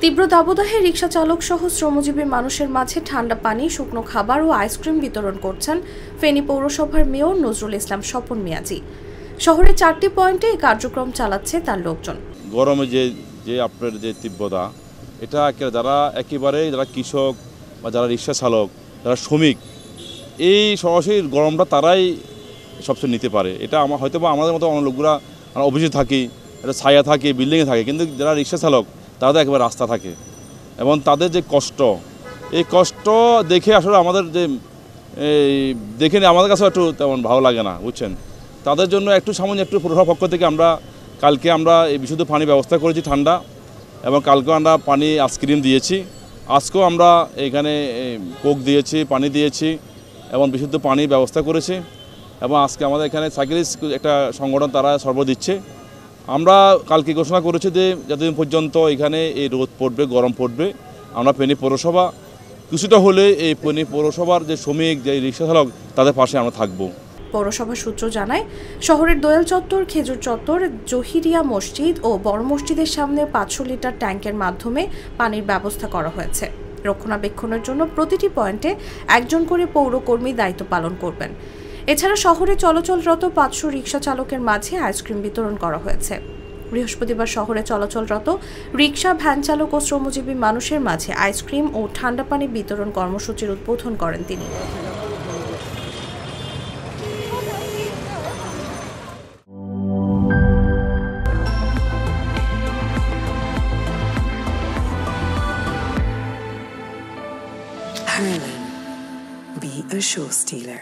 তীব্র দাবদাহে রিকশা চালক সহ শ্রমজীবী মানুষের মাঝে ঠান্ডা পানি, শুকনো খাবার ও আইসক্রিম বিতরণ করছেন ফেনী পৌরসভার মেয়র নজরুল ইসলাম স্বপন মিয়াজি। শহরে 4টি পয়েন্টে এই কার্যক্রম চালাচ্ছে তার লোকজন। গরমে যে আপনার যে তীব্রতা, এটা যারা একেবারে যারা কৃষক বা যারা রিকশা চালক, যারা শ্রমিক, এই সরাসরি গরমটা তারাই সবচেয়ে নিতে পারে। এটা হয়তো বা আমাদের মতো অন্য লোকগুলা অফিসে থাকি, একটা ছায়া থাকে, বিল্ডিংয়ে থাকে, কিন্তু যারা রিকশা চালক তারা তো একেবারে রাস্তা থাকে এবং তাদের যে কষ্ট, এই কষ্ট দেখে আসলে আমাদের যে দেখে আমাদের কাছেও একটু তেমন ভালো লাগে না, বুঝছেন। তাদের জন্য একটু সামান্য একটু পৌরসভার পক্ষ থেকে কালকে আমরা এই বিশুদ্ধ পানি ব্যবস্থা করেছি ঠান্ডা, এবং কালকেও আমরা পানি আইসক্রিম দিয়েছি। আজকেও আমরা এখানে কোক দিয়েছি, পানি দিয়েছি এবং বিশুদ্ধ পানির ব্যবস্থা করেছি। এবং আজকে আমাদের এখানে সাইকেলিস্ট একটা সংগঠন তারা সরবরাহ দিচ্ছে। আমরা কালকে ঘোষণা করেছি যে যতদিন পর্যন্ত এখানে এই রোদ পড়বে, গরম পড়বে, আমরা ফেনী পৌরসভা কিছুটা হলে এই ফেনী পৌরসভার যে শ্রমিক, যে রিকশা চালক, তাদের পাশে আমরা থাকব। পৌরসভা সূত্র জানায়, শহরের দোয়েল চত্বর, খেজুর চত্বর, জহিরিয়া মসজিদ ও বড় মসজিদের সামনে 500 লিটার ট্যাঙ্কের মাধ্যমে পানির ব্যবস্থা করা হয়েছে। রক্ষণাবেক্ষণের জন্য প্রতিটি পয়েন্টে একজন করে পৌরকর্মী দায়িত্ব পালন করবেন। এছাড়া শহরে চলাচলরত 500 রিকশা চালকের মাঝে আইসক্রিম বিতরণ করা হয়েছে। বৃহস্পতিবার শহরে চলাচলরত রিকশা, ভ্যান চালক ও শ্রমজীবী মানুষের মাঝে আইসক্রিম ও ঠান্ডা পানি বিতরণ কর্মসূচির উদ্বোধন করেন তিনি। Harlan, be a show stealer.